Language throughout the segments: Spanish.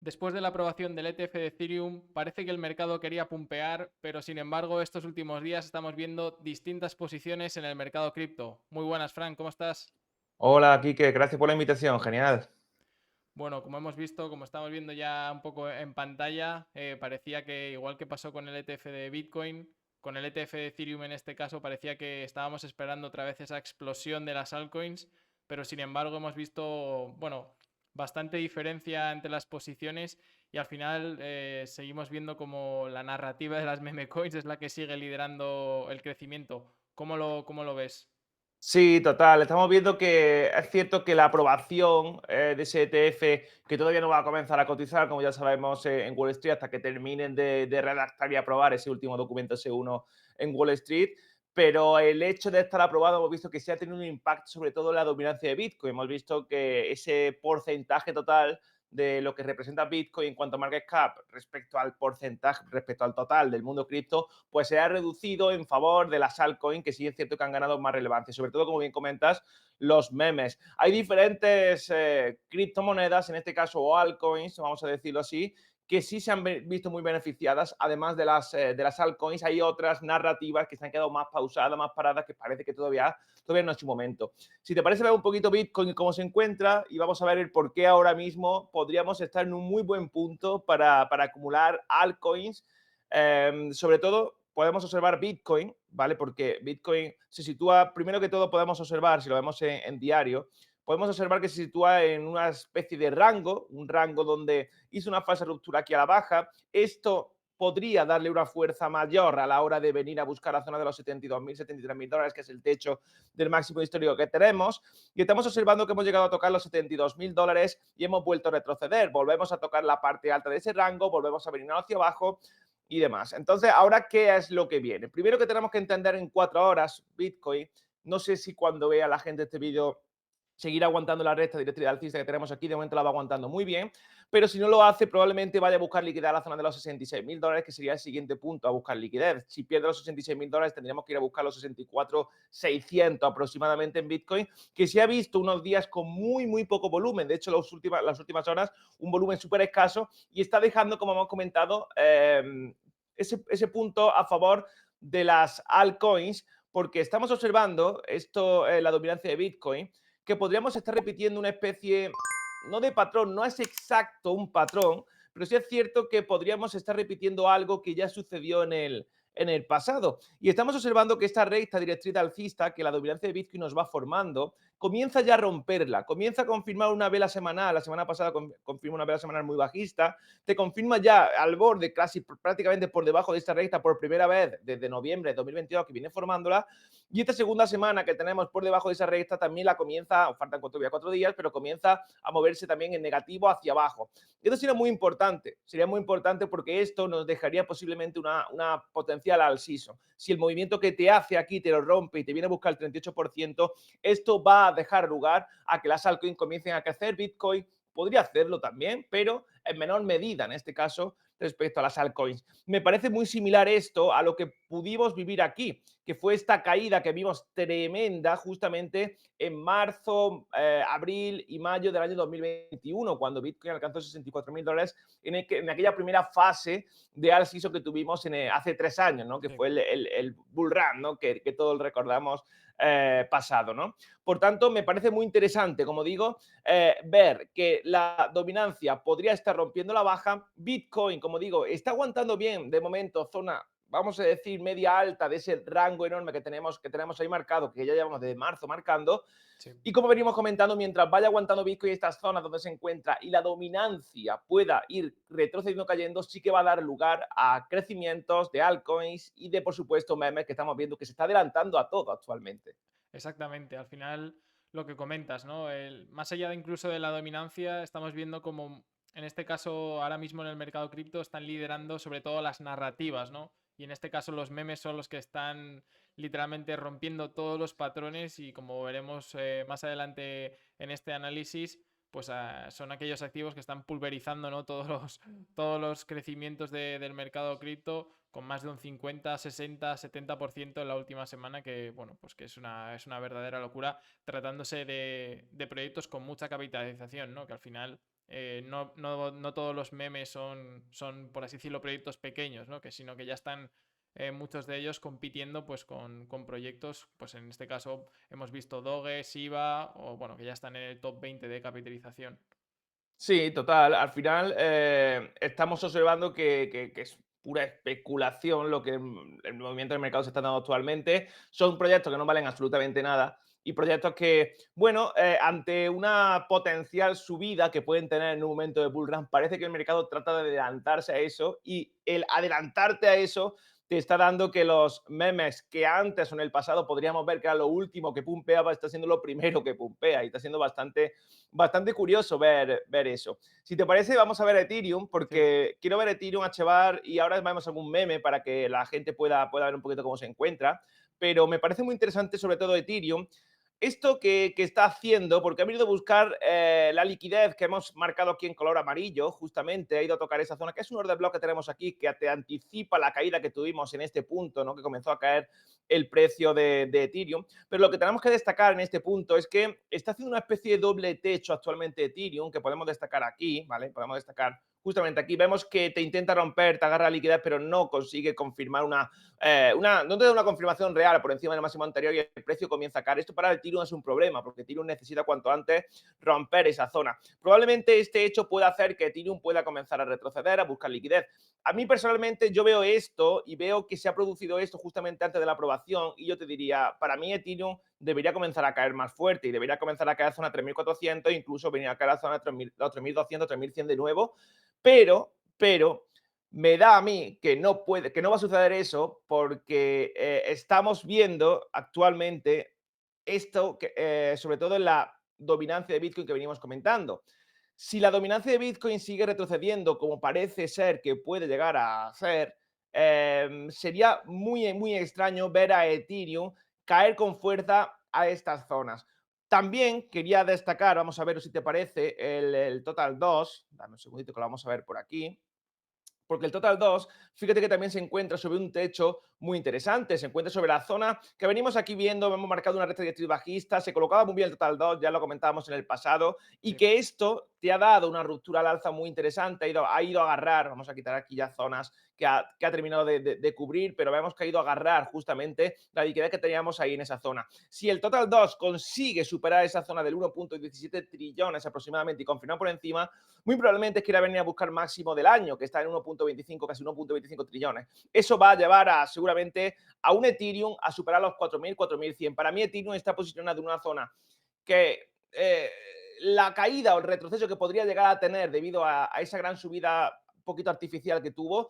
Después de la aprobación del ETF de Ethereum, parece que el mercado quería pumpear, pero sin embargo, estos últimos días estamos viendo distintas posiciones en el mercado cripto. Muy buenas, Frank, ¿cómo estás? Hola, Quique, gracias por la invitación, genial. Bueno, como hemos visto, como estamos viendo ya un poco en pantalla, parecía que igual que pasó con el ETF de Bitcoin, con el ETF de Ethereum en este caso, parecía que estábamos esperando otra vez esa explosión de las altcoins, pero sin embargo hemos visto, bueno, bastante diferencia entre las posiciones y al final seguimos viendo como la narrativa de las meme coins es la que sigue liderando el crecimiento. ¿Cómo lo ves? Sí, total. Estamos viendo que es cierto que la aprobación de ese ETF, que todavía no va a comenzar a cotizar, como ya sabemos, en Wall Street, hasta que terminen de redactar y aprobar ese último documento S1 en Wall Street. Pero el hecho de estar aprobado, hemos visto que sí ha tenido un impacto sobre todo en la dominancia de Bitcoin. Hemos visto que ese porcentaje total de lo que representa Bitcoin en cuanto a market cap respecto al porcentaje, respecto al total del mundo cripto, pues se ha reducido en favor de las altcoins, que sí es cierto que han ganado más relevancia. Sobre todo, como bien comentas, los memes. Hay diferentes criptomonedas, en este caso, o altcoins, vamos a decirlo así, que sí se han visto muy beneficiadas. Además de las altcoins, hay otras narrativas que se han quedado más pausadas, más paradas, que parece que todavía no es su momento. Si te parece, ver un poquito Bitcoin y cómo se encuentra y vamos a ver el por qué ahora mismo podríamos estar en un muy buen punto para acumular altcoins. Sobre todo, podemos observar Bitcoin, ¿vale? Porque Bitcoin se sitúa, primero que todo, podemos observar, si lo vemos en diario, podemos observar que se sitúa en una especie de rango, un rango donde hizo una fase de ruptura aquí a la baja. Esto podría darle una fuerza mayor a la hora de venir a buscar la zona de los 72.000, 73.000 dólares, que es el techo del máximo histórico que tenemos. Y estamos observando que hemos llegado a tocar los 72.000 dólares y hemos vuelto a retroceder. Volvemos a tocar la parte alta de ese rango, volvemos a venir hacia abajo y demás. Entonces, ahora, ¿qué es lo que viene? Primero que tenemos que entender en 4 horas Bitcoin. No sé si cuando vea la gente este vídeo seguir aguantando la recta directriz alcista que tenemos aquí. De momento la va aguantando muy bien, pero si no lo hace, probablemente vaya a buscar liquidar la zona de los 66.000 dólares, que sería el siguiente punto a buscar liquidez. Si pierde los 66.000 dólares, tendríamos que ir a buscar los 64.600 aproximadamente en Bitcoin, que se ha visto unos días con muy poco volumen. De hecho, las últimas horas, un volumen súper escaso y está dejando, como hemos comentado, ese punto a favor de las altcoins, porque estamos observando esto, la dominancia de Bitcoin, que podríamos estar repitiendo una especie, no de patrón, no es exacto un patrón, pero sí es cierto que podríamos estar repitiendo algo que ya sucedió en el pasado. Y estamos observando que esta recta directriz alcista, que la dominancia de Bitcoin nos va formando, comienza ya a romperla, comienza a confirmar una vela semanal. La semana pasada confirmó una vela semanal muy bajista, te confirma ya al borde, casi prácticamente por debajo de esta recta por primera vez desde noviembre de 2022 que viene formándola. Y esta segunda semana que tenemos por debajo de esa recta también la comienza, faltan todavía 4 días, pero comienza a moverse también en negativo hacia abajo. Esto sería muy importante porque esto nos dejaría posiblemente una potencial al season. Si el movimiento que te hace aquí te lo rompe y te viene a buscar el 38%, esto va a dejar lugar a que las altcoins comiencen a crecer. Bitcoin podría hacerlo también, pero en menor medida en este caso respecto a las altcoins. Me parece muy similar esto a lo que pudimos vivir aquí, que fue esta caída que vimos tremenda justamente en marzo, abril y mayo del año 2021, cuando Bitcoin alcanzó 64.000 dólares en aquella primera fase de alciso que tuvimos hace 3 años, ¿no? Que Sí. fue el bull run, ¿no? Que todos recordamos pasado, ¿no? Por tanto, me parece muy interesante, como digo, ver que la dominancia podría estar rompiendo la baja. Bitcoin, como digo, está aguantando bien de momento zona, vamos a decir, media alta de ese rango enorme que tenemos ahí marcado, que ya llevamos desde marzo marcando. Sí. Y como venimos comentando, mientras vaya aguantando Bitcoin estas zonas donde se encuentra y la dominancia pueda ir retrocediendo, cayendo, sí que va a dar lugar a crecimientos de altcoins y de, por supuesto, memes que estamos viendo que se está adelantando a todo actualmente. Exactamente, al final lo que comentas, ¿no? Más allá de incluso de la dominancia, estamos viendo como en este caso ahora mismo en el mercado cripto están liderando sobre todo las narrativas, ¿no? Y en este caso los memes son los que están literalmente rompiendo todos los patrones y como veremos más adelante en este análisis, pues son aquellos activos que están pulverizando, ¿no? Todos los crecimientos del mercado cripto con más de un 50, 60, 70% en la última semana, que bueno, pues que es una verdadera locura tratándose de proyectos con mucha capitalización, ¿no? Que al final no todos los memes son, por así decirlo, proyectos pequeños, ¿no? Sino que ya están muchos de ellos compitiendo pues con proyectos, pues en este caso hemos visto Doge, Shiba, o bueno, que ya están en el top 20 de capitalización. Sí, total. Al final estamos observando que es pura especulación lo que el movimiento del mercado se está dando actualmente. Son proyectos que no valen absolutamente nada y proyectos que, bueno, ante una potencial subida que pueden tener en un momento de bull run, parece que el mercado trata de adelantarse a eso y el adelantarte a eso te está dando que los memes que antes o en el pasado podríamos ver que era lo último que pumpeaba, está siendo lo primero que pumpea y está siendo bastante curioso ver eso. Si te parece, vamos a ver Ethereum, Sí. porque quiero ver Ethereum, Achevar, y ahora vemos algún meme para que la gente pueda ver un poquito cómo se encuentra. Pero me parece muy interesante, sobre todo Ethereum, esto que está haciendo, porque ha venido a buscar la liquidez que hemos marcado aquí en color amarillo, justamente, ha ido a tocar esa zona, que es un order block que tenemos aquí, que te anticipa la caída que tuvimos en este punto, ¿no? Que comenzó a caer el precio de Ethereum. Pero lo que tenemos que destacar en este punto es que está haciendo una especie de doble techo actualmente Ethereum, que podemos destacar aquí, ¿vale? Podemos destacar justamente aquí. Vemos que te intenta romper, te agarra la liquidez, pero no consigue confirmar no te da una confirmación real por encima del máximo anterior y el precio comienza a caer. Esto para el Ethereum es un problema, porque Ethereum necesita cuanto antes romper esa zona. Probablemente este hecho pueda hacer que Ethereum pueda comenzar a retroceder, a buscar liquidez. A mí personalmente yo veo esto y veo que se ha producido esto justamente antes de la aprobación y yo te diría, para mí Ethereum debería comenzar a caer más fuerte y debería comenzar a caer a zona 3.400 e incluso venir a caer a zona 3.200, 3.100 de nuevo, pero me da a mí que que no va a suceder eso porque estamos viendo actualmente esto, sobre todo en la dominancia de Bitcoin que venimos comentando. Si la dominancia de Bitcoin sigue retrocediendo, como parece ser que puede llegar a ser, sería muy extraño ver a Ethereum caer con fuerza a estas zonas. También quería destacar, vamos a ver si te parece, el Total 2. Dame un segundito que lo vamos a ver por aquí. Porque el Total 2, fíjate que también se encuentra sobre un techo muy interesante, se encuentra sobre la zona que venimos aquí viendo, hemos marcado una recta directriz bajista, se colocaba muy bien el Total 2, ya lo comentábamos en el pasado, y Sí. que esto te ha dado una ruptura al alza muy interesante, ha ido a agarrar, vamos a quitar aquí ya zonas que ha terminado de cubrir, pero vemos que ha ido a agarrar justamente la liquidez que teníamos ahí en esa zona. Si el Total 2 consigue superar esa zona del 1.17 trillones aproximadamente y confirmar por encima, muy probablemente quiera venir a buscar máximo del año, que está en 1.25, casi 1.25 trillones. Eso va a llevar seguramente a un Ethereum a superar los 4.000, 4.100. Para mí Ethereum está posicionado en una zona que la caída o el retroceso que podría llegar a tener debido a esa gran subida un poquito artificial que tuvo,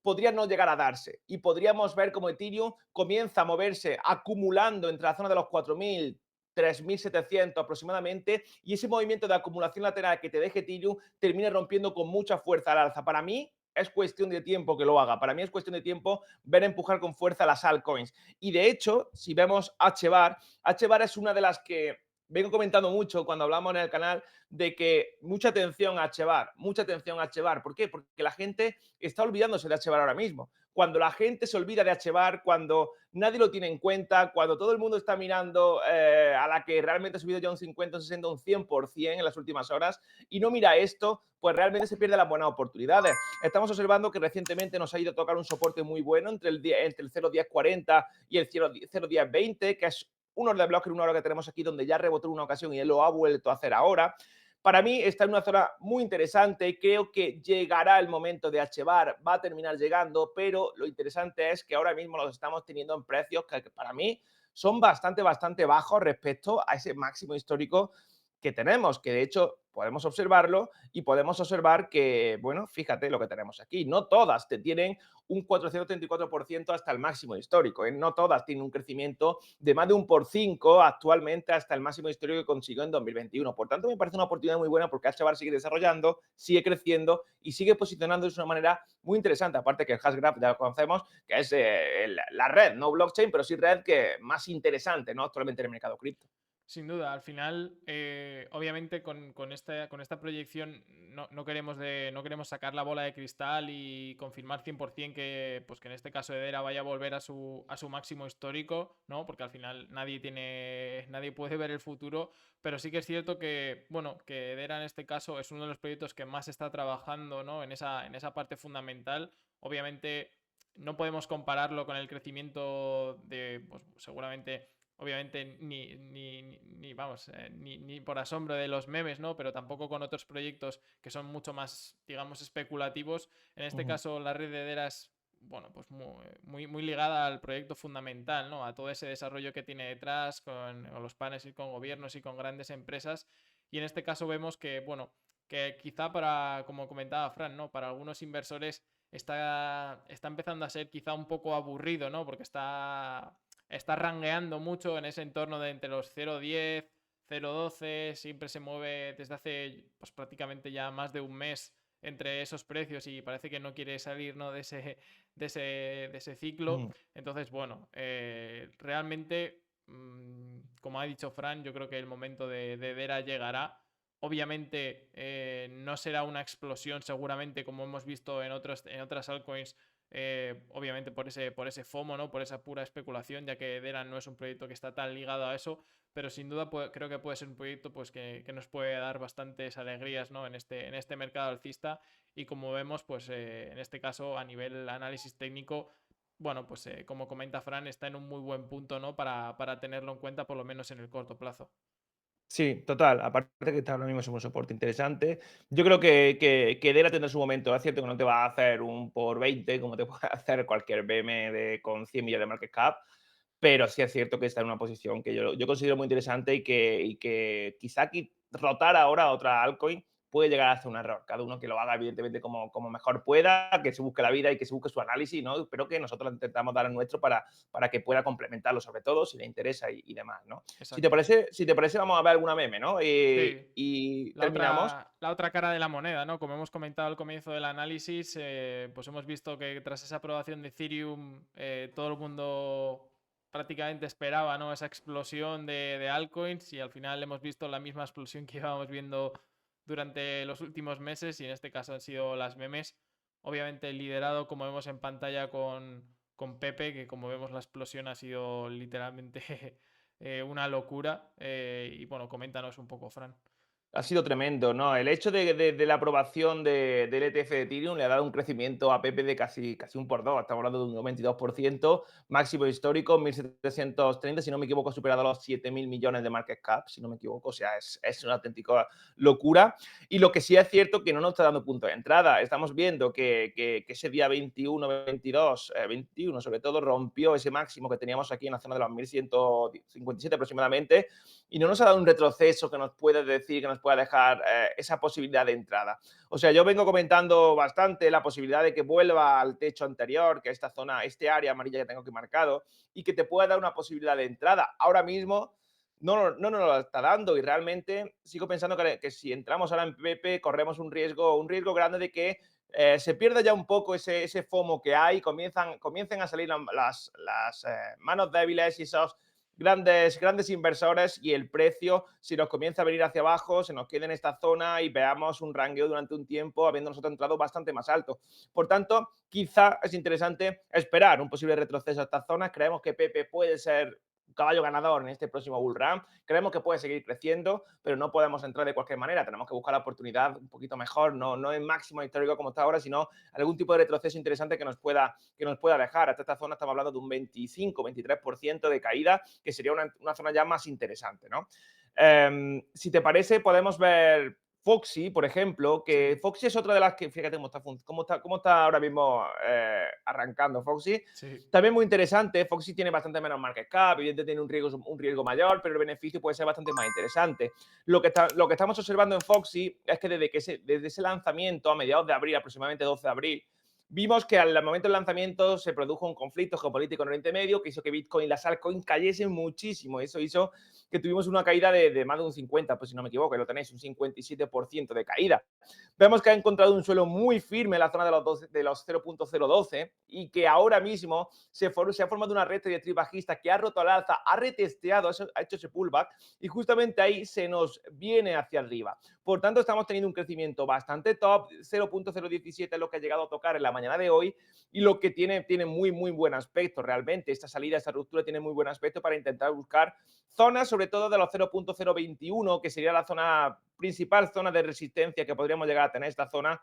podría no llegar a darse. Y podríamos ver como Ethereum comienza a moverse acumulando entre la zona de los 4.000, 3.700 aproximadamente, y ese movimiento de acumulación lateral que te deje Ethereum termine rompiendo con mucha fuerza al alza. Para mí es cuestión de tiempo que lo haga. Para mí es cuestión de tiempo ver empujar con fuerza las altcoins. Y de hecho, si vemos HBAR, HBAR es una de las que vengo comentando mucho cuando hablamos en el canal de que mucha atención a HBAR, mucha atención a HBAR. ¿Por qué? Porque la gente está olvidándose de HBAR ahora mismo. Cuando la gente se olvida de HBAR, cuando nadie lo tiene en cuenta, cuando todo el mundo está mirando a la que realmente ha subido ya un 50, un 60, un 100% en las últimas horas y no mira esto, pues realmente se pierde las buenas oportunidades. Estamos observando que recientemente nos ha ido a tocar un soporte muy bueno entre el 0.1040 y el 0.1020, que es un order block en una hora que tenemos aquí donde ya rebotó en una ocasión y él lo ha vuelto a hacer ahora. Para mí está en una zona muy interesante, creo que llegará el momento de HBAR, va a terminar llegando, pero lo interesante es que ahora mismo los estamos teniendo en precios que para mí son bastante bajos respecto a ese máximo histórico que tenemos, que de hecho podemos observarlo y podemos observar que, bueno, fíjate lo que tenemos aquí, no todas te tienen un 434% hasta el máximo histórico, ¿eh? No todas tienen un crecimiento de más de un por 5 actualmente hasta el máximo histórico que consiguió en 2021. Por tanto, me parece una oportunidad muy buena porque HBAR sigue desarrollando, sigue creciendo y sigue posicionándose de una manera muy interesante. Aparte que el Hashgraph ya lo conocemos, que es la red, no blockchain, pero sí red que más interesante, ¿no? Actualmente en el mercado cripto. Sin duda, al final, obviamente con esta proyección no queremos, no queremos sacar la bola de cristal y confirmar 100% que, pues, que en este caso Edera vaya a volver a su máximo histórico, ¿no? Porque al final nadie puede ver el futuro, pero sí que es cierto que, bueno, que Edera en este caso es uno de los proyectos que más está trabajando, ¿no? En esa parte fundamental. Obviamente no podemos compararlo con el crecimiento de, pues seguramente obviamente vamos, ni por asombro de los memes, ¿no? Pero tampoco con otros proyectos que son mucho más, digamos, especulativos. En este Ujú. caso, la red de Edera es, bueno, pues muy ligada al proyecto fundamental, ¿no? A todo ese desarrollo que tiene detrás con los panes y con gobiernos y con grandes empresas. Y en este caso vemos que, bueno, que quizá para, como comentaba Fran, ¿no? Para algunos inversores está empezando a ser quizá un poco aburrido, ¿no? Porque está rangueando mucho en ese entorno de entre los 0,10, 0,12, siempre se mueve desde hace pues, prácticamente ya más de un mes entre esos precios y parece que no quiere salir, ¿no? De ese ciclo. Ujú. Entonces, bueno, realmente, como ha dicho Fran, yo creo que el momento de Dera llegará. Obviamente no será una explosión seguramente como hemos visto en otras altcoins, obviamente por ese FOMO, ¿no? Por esa pura especulación, ya que Dera no es un proyecto que está tan ligado a eso, pero sin duda creo que puede ser un proyecto pues, que nos puede dar bastantes alegrías, ¿no? En este mercado alcista y como vemos, pues en este caso a nivel análisis técnico, bueno, pues como comenta Fran, está en un muy buen punto, ¿no? Para tenerlo en cuenta por lo menos en el corto plazo. Sí, total. Aparte que está ahora mismo es un soporte interesante. Yo creo que Dera tendrá su momento. Es cierto que no te va a hacer un por 20 como te puede hacer cualquier BM con 100 millones de market cap, pero sí es cierto que está en una posición que yo considero muy interesante y que quizá rotar ahora a otra altcoin puede llegar a ser un error. Cada uno que lo haga, evidentemente, como mejor pueda, que se busque la vida y que se busque su análisis, ¿no? Pero que nosotros intentamos dar el nuestro para que pueda complementarlo, sobre todo, si le interesa y demás, ¿no? Exacto. Si te parece, vamos a ver alguna meme, ¿no? Sí, Y terminamos. la otra cara de la moneda, ¿no? Como hemos comentado al comienzo del análisis, pues hemos visto que tras esa aprobación de Ethereum, todo el mundo prácticamente esperaba, ¿no? Esa explosión de altcoins y al final hemos visto la misma explosión que íbamos viendo durante los últimos meses y en este caso han sido las memes. Obviamente liderado, como vemos en pantalla, con Pepe, que como vemos la explosión ha sido literalmente una locura. Y bueno, coméntanos un poco, Fran. Ha sido tremendo, ¿no? El hecho de la aprobación del ETF de Ethereum le ha dado un crecimiento a Pepe de casi un por dos. Estamos hablando de un 22%, máximo histórico, 1.730, si no me equivoco, ha superado los 7.000 millones de market cap, si no me equivoco. O sea, es una auténtica locura. Y lo que sí es cierto que no nos está dando punto de entrada. Estamos viendo que ese día 21, 22, 21 sobre todo, rompió ese máximo que teníamos aquí en la zona de los 1.157 aproximadamente y no nos ha dado un retroceso que nos pueda decir, que nos pueda dejar esa posibilidad de entrada. O sea, yo vengo comentando bastante la posibilidad de que vuelva al techo anterior, que esta zona, este área amarilla que tengo aquí marcado, y que te pueda dar una posibilidad de entrada. Ahora mismo no nos lo está dando y realmente sigo pensando que si entramos ahora en PP corremos un riesgo grande de que se pierda ya un poco ese FOMO que hay, comiencen a salir las manos débiles y esos grandes inversores y el precio, si nos comienza a venir hacia abajo, se nos quede en esta zona y veamos un rangueo durante un tiempo, habiendo nosotros entrado bastante más alto. Por tanto, quizá es interesante esperar un posible retroceso a estas zonas. Creemos que Pepe puede ser un caballo ganador en este próximo bull run. Creemos que puede seguir creciendo, pero no podemos entrar de cualquier manera. Tenemos que buscar la oportunidad un poquito mejor, no en máximo histórico como está ahora, sino algún tipo de retroceso interesante que nos pueda dejar. Hasta esta zona estamos hablando de un 25-23% de caída, que sería una zona ya más interesante, ¿no? Si te parece, podemos ver Foxy, por ejemplo, que Sí, Foxy es otra de las que, fíjate cómo está ahora mismo arrancando Foxy. sí. También muy interesante, Foxy tiene bastante menos market cap, evidentemente tiene un riesgo mayor, pero el beneficio puede ser bastante más interesante. Lo que estamos observando en Foxy es que desde ese lanzamiento a mediados de abril, aproximadamente 12 de abril, vimos que al momento del lanzamiento se produjo un conflicto geopolítico en Oriente Medio que hizo que Bitcoin y las altcoins cayesen muchísimo. Eso hizo que tuvimos una caída de más de un 50, pues si no me equivoco, lo tenéis, un 57% de caída. Vemos que ha encontrado un suelo muy firme en la zona de los 0.012 y que ahora mismo se ha formado una red de bajista que ha roto al alza, ha retesteado, ha hecho ese pullback y justamente ahí se nos viene hacia arriba. Por tanto, estamos teniendo un crecimiento bastante top, 0.017 es lo que ha llegado a tocar en la mañana de hoy y lo que tiene muy, muy buen aspecto realmente. Esta salida, esta ruptura tiene muy buen aspecto para intentar buscar zonas, sobre todo de los 0.021, que sería la zona principal, zona de resistencia que podríamos llegar a tener. Esta zona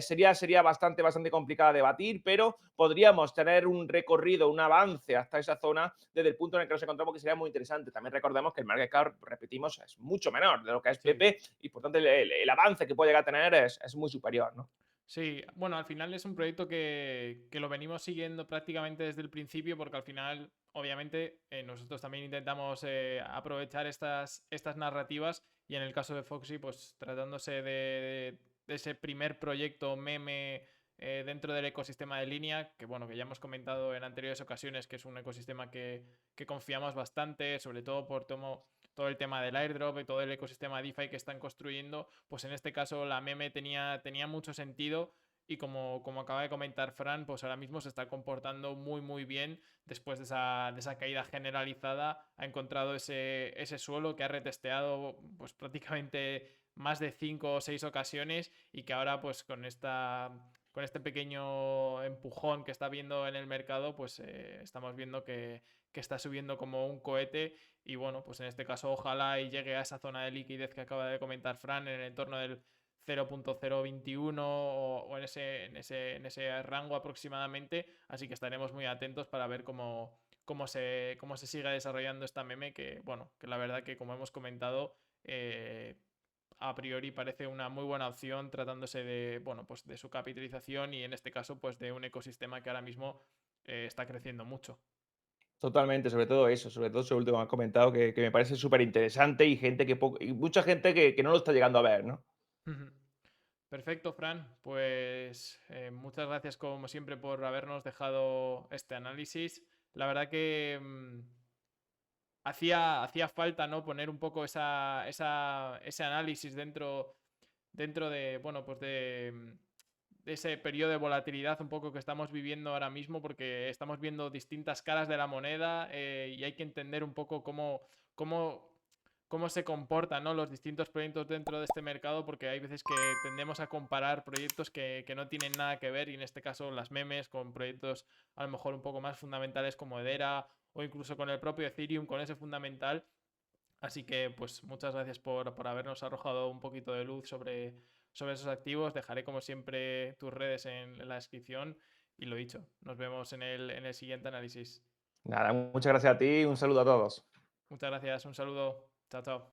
sería bastante complicada de batir, pero podríamos tener un recorrido, un avance hasta esa zona desde el punto en el que nos encontramos, que sería muy interesante. También recordemos que el market cap, repetimos, es mucho menor de lo que es Sí. PP y por tanto el avance que puede llegar a tener es muy superior, ¿no? Sí, bueno, al final es un proyecto que lo venimos siguiendo prácticamente desde el principio porque al final, obviamente, nosotros también intentamos aprovechar estas narrativas y en el caso de Foxy, pues tratándose de ese primer proyecto meme dentro del ecosistema de línea, que bueno, que ya hemos comentado en anteriores ocasiones que es un ecosistema que confiamos bastante, sobre todo por todo el tema del airdrop y todo el ecosistema DeFi que están construyendo, pues en este caso la meme tenía mucho sentido y como acaba de comentar Fran, pues ahora mismo se está comportando muy muy bien después de esa caída generalizada, ha encontrado ese suelo que ha retesteado pues prácticamente más de 5 o 6 ocasiones y que ahora pues con este pequeño empujón que está viendo en el mercado, pues estamos viendo que está subiendo como un cohete y bueno, pues en este caso ojalá y llegue a esa zona de liquidez que acaba de comentar Fran en el entorno del 0.021 o en ese rango aproximadamente, así que estaremos muy atentos para ver cómo se sigue desarrollando esta meme que, bueno, que la verdad que como hemos comentado, a priori parece una muy buena opción tratándose de, bueno, pues de su capitalización y en este caso pues de un ecosistema que ahora mismo está creciendo mucho. Totalmente, sobre todo eso, sobre todo eso último que has comentado, que me parece súper interesante y y mucha gente que no lo está llegando a ver, ¿no? Perfecto, Fran. Pues muchas gracias como siempre por habernos dejado este análisis. La verdad que hacía falta, ¿no? Poner un poco ese análisis dentro de, bueno, pues de ese periodo de volatilidad un poco que estamos viviendo ahora mismo, porque estamos viendo distintas caras de la moneda y hay que entender un poco cómo, cómo se comportan, ¿no? Los distintos proyectos dentro de este mercado, porque hay veces que tendemos a comparar proyectos que no tienen nada que ver, y en este caso las memes, con proyectos a lo mejor un poco más fundamentales como Edera o incluso con el propio Ethereum, con ese fundamental. Así que, pues, muchas gracias por habernos arrojado un poquito de luz sobre esos activos. Dejaré, como siempre, tus redes en la descripción. Y lo dicho, nos vemos en el siguiente análisis. Nada, muchas gracias a ti y un saludo a todos. Muchas gracias, un saludo. Chao, chao.